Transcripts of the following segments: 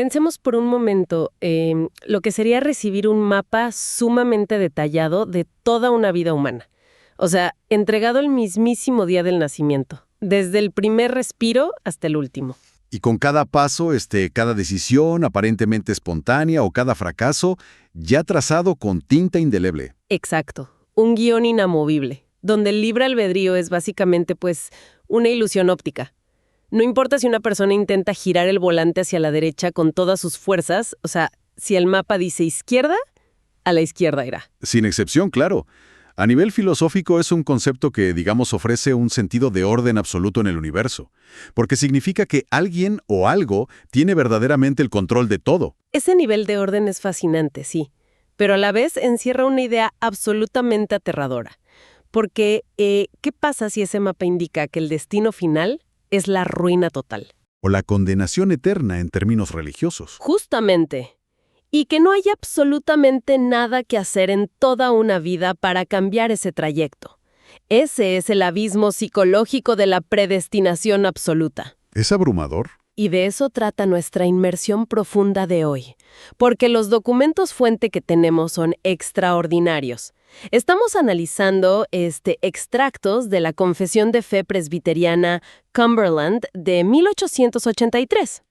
Pensemos por un momento lo que sería recibir un mapa sumamente detallado de toda una vida humana. O sea, entregado el mismísimo día del nacimiento, desde el primer respiro hasta el último. Y con cada paso, cada decisión aparentemente espontánea o cada fracaso, ya trazado con tinta indeleble. Exacto, un guión inamovible, donde el libre albedrío es básicamente, pues, una ilusión óptica. No importa si una persona intenta girar el volante hacia la derecha con todas sus fuerzas, o sea, si el mapa dice izquierda, a la izquierda irá. Sin excepción, claro. A nivel filosófico es un concepto que, digamos, ofrece un sentido de orden absoluto en el universo, porque significa que alguien o algo tiene verdaderamente el control de todo. Ese nivel de orden es fascinante, sí, pero a la vez encierra una idea absolutamente aterradora. Porque, ¿qué pasa si ese mapa indica que el destino final es la ruina total? O la condenación eterna en términos religiosos. Justamente. Y que no hay absolutamente nada que hacer en toda una vida para cambiar ese trayecto. Ese es el abismo psicológico de la predestinación absoluta. ¿Es abrumador? Y de eso trata nuestra inmersión profunda de hoy, porque los documentos fuente que tenemos son extraordinarios. Estamos analizando extractos de la Confesión de Fe Presbiteriana Cumberland de 1883.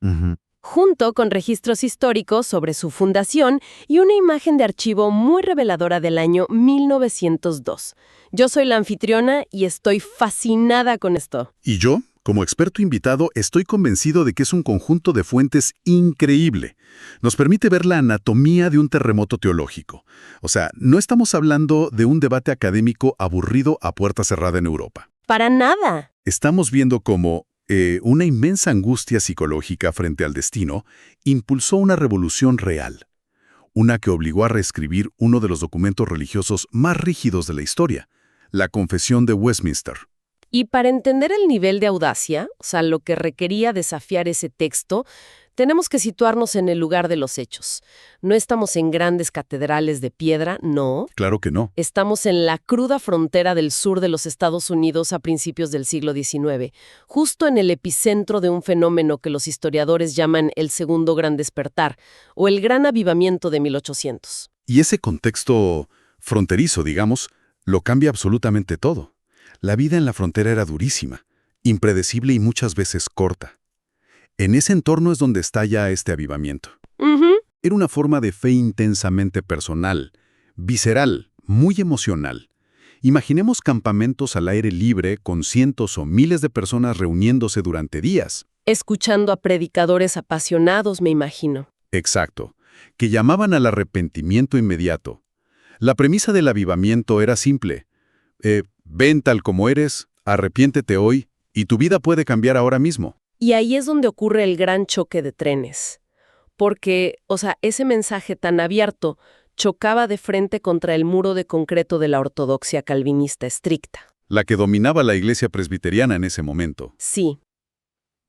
Junto con registros históricos sobre su fundación y una imagen de archivo muy reveladora del año 1902. Yo soy la anfitriona y estoy fascinada con esto. ¿Y yo? Como experto invitado, estoy convencido de que es un conjunto de fuentes increíble. Nos permite ver la anatomía de un terremoto teológico. O sea, no estamos hablando de un debate académico aburrido a puerta cerrada en Europa. ¡Para nada! Estamos viendo cómo una inmensa angustia psicológica frente al destino impulsó una revolución real. Una que obligó a reescribir uno de los documentos religiosos más rígidos de la historia, la Confesión de Westminster. Y para entender el nivel de audacia, o sea, lo que requería desafiar ese texto, tenemos que situarnos en el lugar de los hechos. No estamos en grandes catedrales de piedra, no. Claro que no. Estamos en la cruda frontera del sur de los Estados Unidos a principios del siglo XIX, justo en el epicentro de un fenómeno que los historiadores llaman el Segundo Gran Despertar, o el Gran Avivamiento de 1800. Y ese contexto fronterizo, digamos, lo cambia absolutamente todo. La vida en la frontera era durísima, impredecible y muchas veces corta. En ese entorno es donde estalla este avivamiento. Era una forma de fe intensamente personal, visceral, muy emocional. Imaginemos campamentos al aire libre con cientos o miles de personas reuniéndose durante días. Escuchando a predicadores apasionados, me imagino. Exacto, que llamaban al arrepentimiento inmediato. La premisa del avivamiento era simple. Ven tal como eres, arrepiéntete hoy, y tu vida puede cambiar ahora mismo. Y ahí es donde ocurre el gran choque de trenes. Porque, o sea, ese mensaje tan abierto chocaba de frente contra el muro de concreto de la ortodoxia calvinista estricta. La que dominaba la iglesia presbiteriana en ese momento. Sí.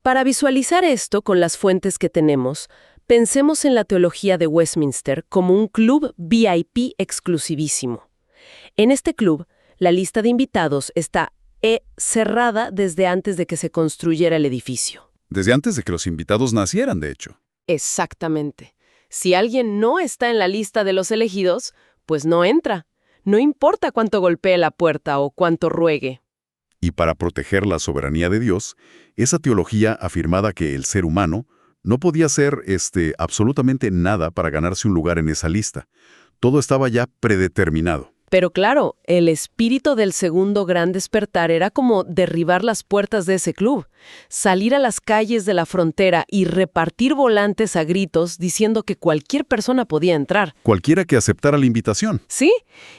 Para visualizar esto con las fuentes que tenemos, pensemos en la teología de Westminster como un club VIP exclusivísimo. En este club, la lista de invitados está cerrada desde antes de que se construyera el edificio. Desde antes de que los invitados nacieran, de hecho. Exactamente. Si alguien no está en la lista de los elegidos, pues no entra. No importa cuánto golpee la puerta o cuánto ruegue. Y para proteger la soberanía de Dios, esa teología afirmaba que el ser humano no podía hacer absolutamente nada para ganarse un lugar en esa lista. Todo estaba ya predeterminado. Pero claro, el espíritu del Segundo Gran Despertar era como derribar las puertas de ese club, salir a las calles de la frontera y repartir volantes a gritos diciendo que cualquier persona podía entrar. Cualquiera que aceptara la invitación. Sí,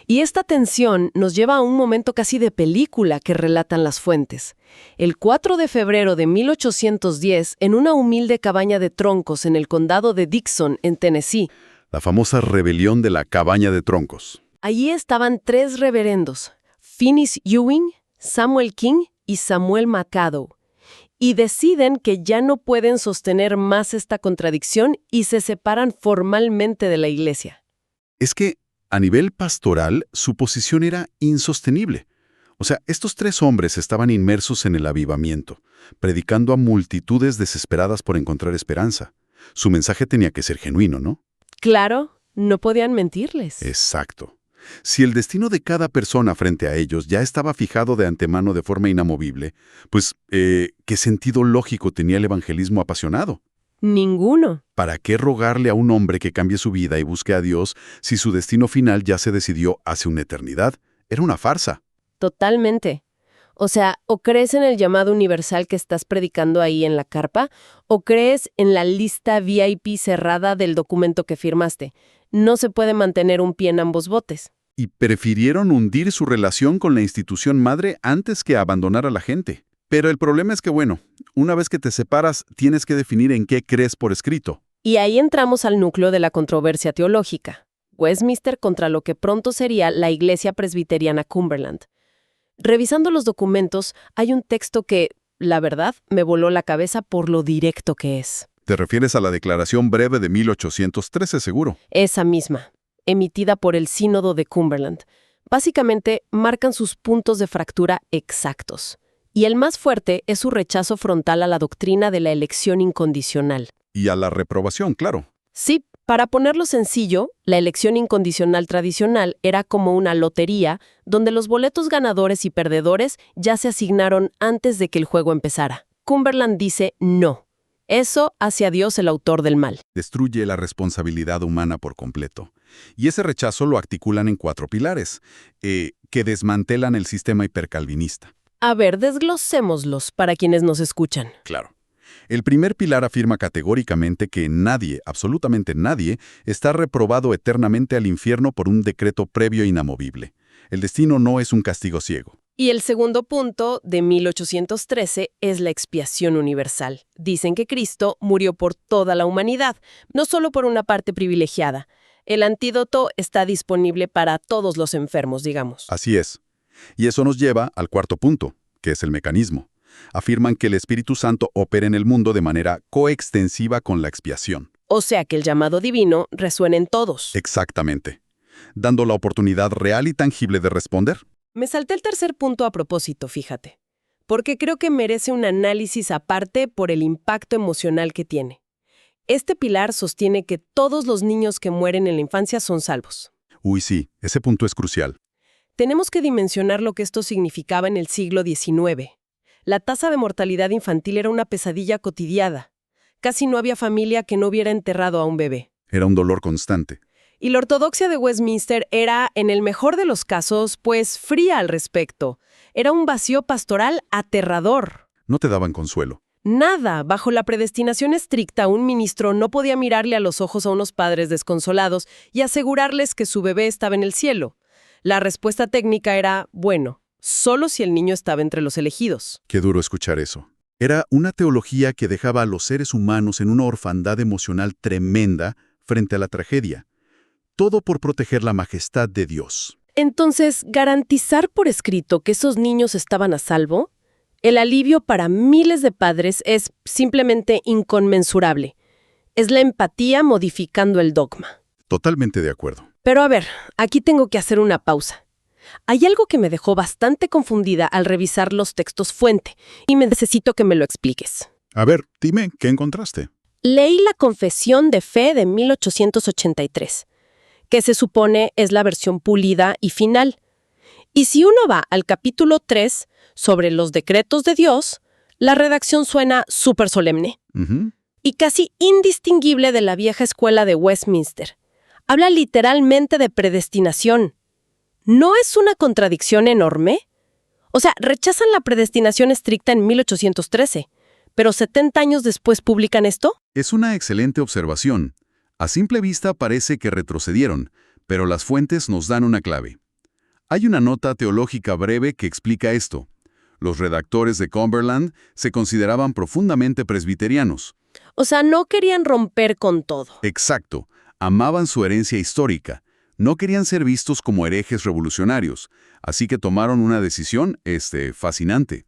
y esta tensión nos lleva a un momento casi de película que relatan las fuentes. El 4 de febrero de 1810, en una humilde cabaña de troncos en el condado de Dixon, en Tennessee. La famosa rebelión de la cabaña de troncos. Allí estaban 3 reverendos, Finis Ewing, Samuel King y Samuel McAdoo, y deciden que ya no pueden sostener más esta contradicción y se separan formalmente de la iglesia. Es que, a nivel pastoral, su posición era insostenible. O sea, estos 3 hombres estaban inmersos en el avivamiento, predicando a multitudes desesperadas por encontrar esperanza. Su mensaje tenía que ser genuino, ¿no? Claro, no podían mentirles. Exacto. Si el destino de cada persona frente a ellos ya estaba fijado de antemano de forma inamovible, pues, ¿qué sentido lógico tenía el evangelismo apasionado? Ninguno. ¿Para qué rogarle a un hombre que cambie su vida y busque a Dios si su destino final ya se decidió hace una eternidad? Era una farsa. Totalmente. O sea, o crees en el llamado universal que estás predicando ahí en la carpa, o crees en la lista VIP cerrada del documento que firmaste. No se puede mantener un pie en ambos botes. Y prefirieron hundir su relación con la institución madre antes que abandonar a la gente. Pero el problema es que, bueno, una vez que te separas, tienes que definir en qué crees por escrito. Y ahí entramos al núcleo de la controversia teológica. Westminster contra lo que pronto sería la Iglesia Presbiteriana Cumberland. Revisando los documentos, hay un texto que, la verdad, me voló la cabeza por lo directo que es. Te refieres a la Declaración Breve de 1813, seguro. Esa misma, emitida por el Sínodo de Cumberland. Básicamente, marcan sus puntos de fractura exactos. Y el más fuerte es su rechazo frontal a la doctrina de la elección incondicional. Y a la reprobación, claro. Sí, para ponerlo sencillo, la elección incondicional tradicional era como una lotería donde los boletos ganadores y perdedores ya se asignaron antes de que el juego empezara. Cumberland dice no. Eso hace a Dios el autor del mal. Destruye la responsabilidad humana por completo. Y ese rechazo lo articulan en 4 pilares, que desmantelan el sistema hipercalvinista. A ver, desglosémoslos para quienes nos escuchan. Claro. El primer pilar afirma categóricamente que nadie, absolutamente nadie, está reprobado eternamente al infierno por un decreto previo e inamovible. El destino no es un castigo ciego. Y el segundo punto, de 1813, es la expiación universal. Dicen que Cristo murió por toda la humanidad, no solo por una parte privilegiada. El antídoto está disponible para todos los enfermos, digamos. Así es. Y eso nos lleva al cuarto punto, que es el mecanismo. Afirman que el Espíritu Santo opera en el mundo de manera coextensiva con la expiación. O sea que el llamado divino resuena en todos. Exactamente. Dando la oportunidad real y tangible de responder. Me salté el tercer punto a propósito, fíjate, porque creo que merece un análisis aparte por el impacto emocional que tiene. Este pilar sostiene que todos los niños que mueren en la infancia son salvos. Uy, sí, ese punto es crucial. Tenemos que dimensionar lo que esto significaba en el siglo XIX. La tasa de mortalidad infantil era una pesadilla cotidiana. Casi no había familia que no hubiera enterrado a un bebé. Era un dolor constante. Y la ortodoxia de Westminster era, en el mejor de los casos, pues fría al respecto. Era un vacío pastoral aterrador. No te daban consuelo. Nada. Bajo la predestinación estricta, un ministro no podía mirarle a los ojos a unos padres desconsolados y asegurarles que su bebé estaba en el cielo. La respuesta técnica era, bueno, solo si el niño estaba entre los elegidos. Qué duro escuchar eso. Era una teología que dejaba a los seres humanos en una orfandad emocional tremenda frente a la tragedia. Todo por proteger la majestad de Dios. Entonces, garantizar por escrito que esos niños estaban a salvo, el alivio para miles de padres es simplemente inconmensurable. Es la empatía modificando el dogma. Totalmente de acuerdo. Pero a ver, aquí tengo que hacer una pausa. Hay algo que me dejó bastante confundida al revisar los textos fuente, y necesito que me lo expliques. A ver, dime, ¿qué encontraste? Leí la Confesión de Fe de 1883, que se supone es la versión pulida y final. Y si uno va al capítulo 3, sobre los decretos de Dios, la redacción suena súper solemne y casi indistinguible de la vieja escuela de Westminster. Habla literalmente de predestinación. ¿No es una contradicción enorme? O sea, rechazan la predestinación estricta en 1813, pero 70 años después publican esto. Es una excelente observación. A simple vista parece que retrocedieron, pero las fuentes nos dan una clave. Hay una nota teológica breve que explica esto. Los redactores de Cumberland se consideraban profundamente presbiterianos. O sea, no querían romper con todo. Exacto. Amaban su herencia histórica. No querían ser vistos como herejes revolucionarios, así que tomaron una decisión, fascinante.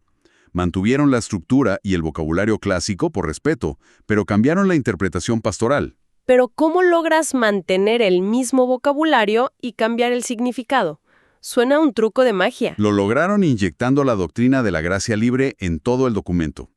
Mantuvieron la estructura y el vocabulario clásico por respeto, pero cambiaron la interpretación pastoral. Pero ¿cómo logras mantener el mismo vocabulario y cambiar el significado? Suena un truco de magia. Lo lograron inyectando la doctrina de la gracia libre en todo el documento.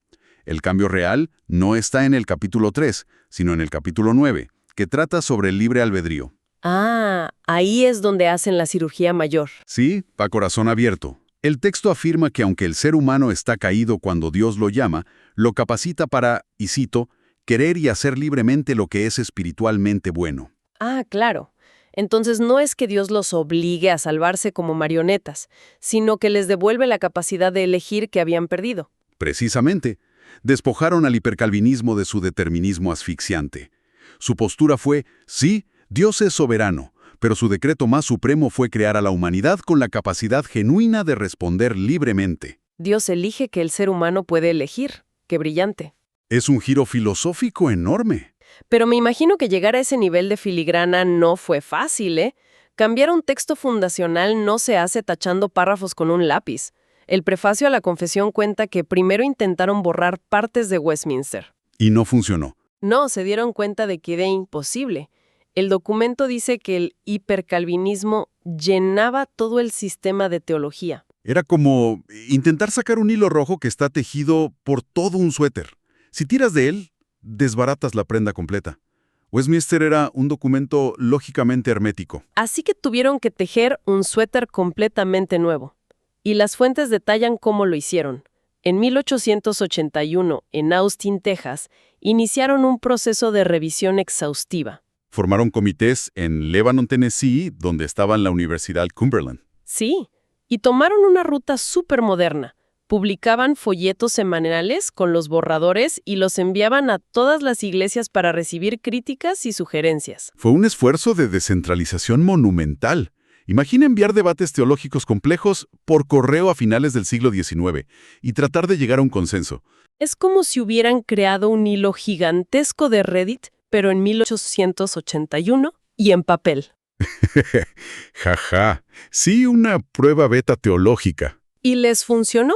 El cambio real no está en el capítulo 3, sino en el capítulo 9, que trata sobre el libre albedrío. Ah, ahí es donde hacen la cirugía mayor. Sí, a corazón abierto. El texto afirma que aunque el ser humano está caído cuando Dios lo llama, lo capacita para, y cito, querer y hacer libremente lo que es espiritualmente bueno. Ah, claro. Entonces no es que Dios los obligue a salvarse como marionetas, sino que les devuelve la capacidad de elegir que habían perdido. Precisamente, despojaron al hipercalvinismo de su determinismo asfixiante. Su postura fue, sí, Dios es soberano, pero su decreto más supremo fue crear a la humanidad con la capacidad genuina de responder libremente. Dios elige que el ser humano puede elegir. ¡Qué brillante! Es un giro filosófico enorme. Pero me imagino que llegar a ese nivel de filigrana no fue fácil, ¿eh? Cambiar un texto fundacional no se hace tachando párrafos con un lápiz. El prefacio a la confesión cuenta que primero intentaron borrar partes de Westminster. Y no funcionó. No, se dieron cuenta de que era imposible. El documento dice que el hipercalvinismo llenaba todo el sistema de teología. Era como intentar sacar un hilo rojo que está tejido por todo un suéter. Si tiras de él, desbaratas la prenda completa. Westminster era un documento lógicamente hermético. Así que tuvieron que tejer un suéter completamente nuevo. Y las fuentes detallan cómo lo hicieron. En 1881, en Austin, Texas, iniciaron un proceso de revisión exhaustiva. Formaron comités en Lebanon, Tennessee, donde estaba la Universidad Cumberland. Sí, y tomaron una ruta súper moderna. Publicaban folletos semanales con los borradores y los enviaban a todas las iglesias para recibir críticas y sugerencias. Fue un esfuerzo de descentralización monumental. Imagina enviar debates teológicos complejos por correo a finales del siglo XIX y tratar de llegar a un consenso. Es como si hubieran creado un hilo gigantesco de Reddit, pero en 1881 y en papel. Jaja, sí, una prueba beta teológica. ¿Y les funcionó?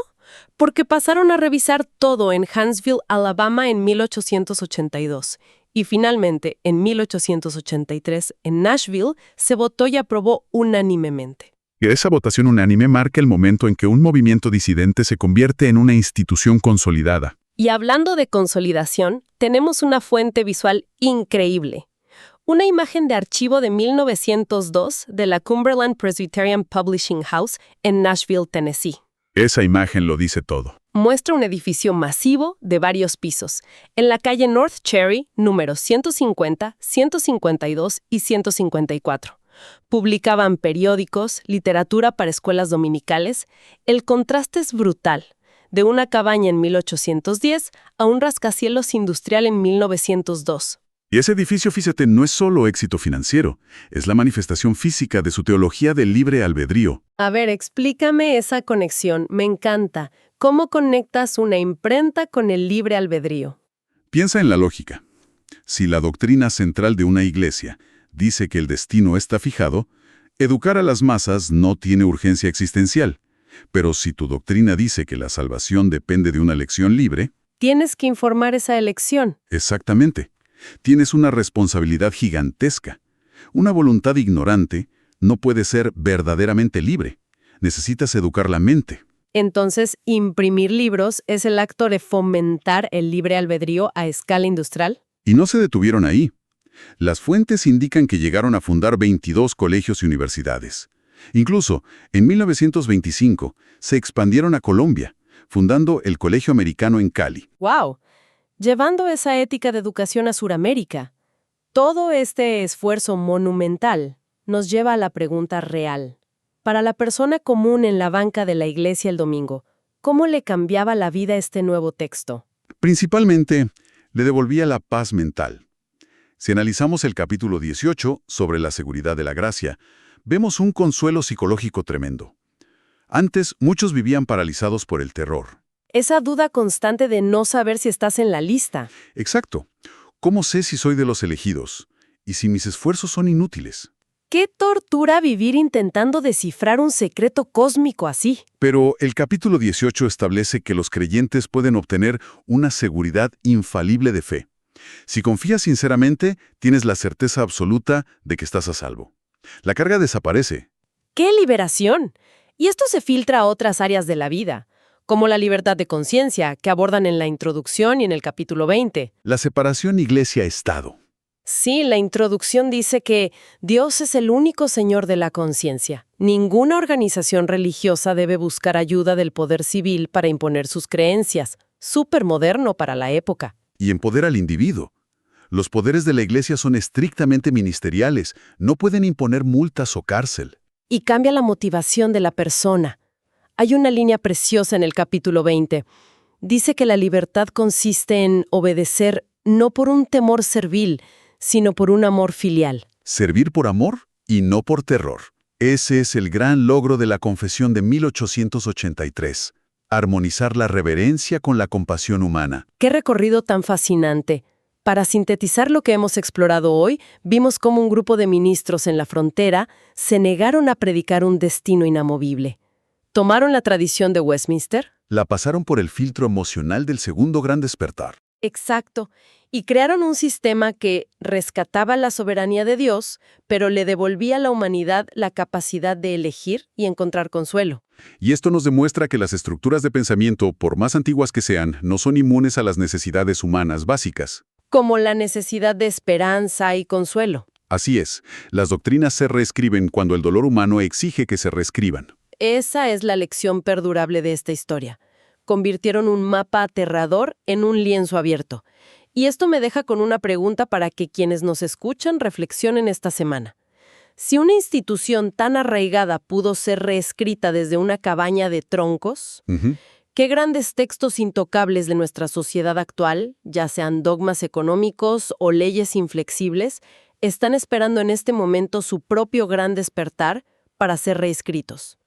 Porque pasaron a revisar todo en Huntsville, Alabama en 1882. Y finalmente, en 1883, en Nashville, se votó y aprobó unánimemente. Esa votación unánime marca el momento en que un movimiento disidente se convierte en una institución consolidada. Y hablando de consolidación, tenemos una fuente visual increíble. Una imagen de archivo de 1902 de la Cumberland Presbyterian Publishing House en Nashville, Tennessee. Esa imagen lo dice todo. Muestra un edificio masivo de varios pisos, en la calle North Cherry, números 150, 152 y 154. Publicaban periódicos, literatura para escuelas dominicales. El contraste es brutal. De una cabaña en 1810 a un rascacielos industrial en 1902. Y ese edificio, fíjate, no es solo éxito financiero, es la manifestación física de su teología del libre albedrío. A ver, explícame esa conexión. Me encanta. ¿Cómo conectas una imprenta con el libre albedrío? Piensa en la lógica. Si la doctrina central de una iglesia dice que el destino está fijado, educar a las masas no tiene urgencia existencial. Pero si tu doctrina dice que la salvación depende de una elección libre... Tienes que informar esa elección. Exactamente. Tienes una responsabilidad gigantesca. Una voluntad ignorante no puede ser verdaderamente libre. Necesitas educar la mente. Entonces, imprimir libros es el acto de fomentar el libre albedrío a escala industrial. Y no se detuvieron ahí. Las fuentes indican que llegaron a fundar 22 colegios y universidades. Incluso, en 1925, se expandieron a Colombia, fundando el Colegio Americano en Cali. ¡Wow! Llevando esa ética de educación a Sudamérica. Todo este esfuerzo monumental nos lleva a la pregunta real. Para la persona común en la banca de la iglesia el domingo, ¿cómo le cambiaba la vida este nuevo texto? Principalmente, le devolvía la paz mental. Si analizamos el capítulo 18 sobre la seguridad de la gracia, vemos un consuelo psicológico tremendo. Antes, muchos vivían paralizados por el terror. Esa duda constante de no saber si estás en la lista. Exacto. ¿Cómo sé si soy de los elegidos? ¿Y si mis esfuerzos son inútiles? ¡Qué tortura vivir intentando descifrar un secreto cósmico así! Pero el capítulo 18 establece que los creyentes pueden obtener una seguridad infalible de fe. Si confías sinceramente, tienes la certeza absoluta de que estás a salvo. La carga desaparece. ¡Qué liberación! Y esto se filtra a otras áreas de la vida. como la libertad de conciencia, que abordan en la introducción y en el capítulo 20. La separación iglesia-estado. Sí, la introducción dice que Dios es el único Señor de la conciencia. Ninguna organización religiosa debe buscar ayuda del poder civil para imponer sus creencias. Súper moderno para la época. Y empodera al individuo. Los poderes de la iglesia son estrictamente ministeriales, no pueden imponer multas o cárcel. Y cambia la motivación de la persona. Hay una línea preciosa en el capítulo 20. Dice que la libertad consiste en obedecer no por un temor servil, sino por un amor filial. Servir por amor y no por terror. Ese es el gran logro de la Confesión de 1883. Armonizar la reverencia con la compasión humana. ¡Qué recorrido tan fascinante! Para sintetizar lo que hemos explorado hoy, vimos cómo un grupo de ministros en la frontera se negaron a predicar un destino inamovible. Tomaron la tradición de Westminster. La pasaron por el filtro emocional del segundo gran despertar. Exacto. Y crearon un sistema que rescataba la soberanía de Dios, pero le devolvía a la humanidad la capacidad de elegir y encontrar consuelo. Y esto nos demuestra que las estructuras de pensamiento, por más antiguas que sean, no son inmunes a las necesidades humanas básicas. Como la necesidad de esperanza y consuelo. Así es, las doctrinas se reescriben cuando el dolor humano exige que se reescriban. Esa es la lección perdurable de esta historia. Convirtieron un mapa aterrador en un lienzo abierto. Y esto me deja con una pregunta para que quienes nos escuchan reflexionen esta semana. Si una institución tan arraigada pudo ser reescrita desde una cabaña de troncos, ¿qué grandes textos intocables de nuestra sociedad actual, ya sean dogmas económicos o leyes inflexibles, están esperando en este momento su propio gran despertar para ser reescritos?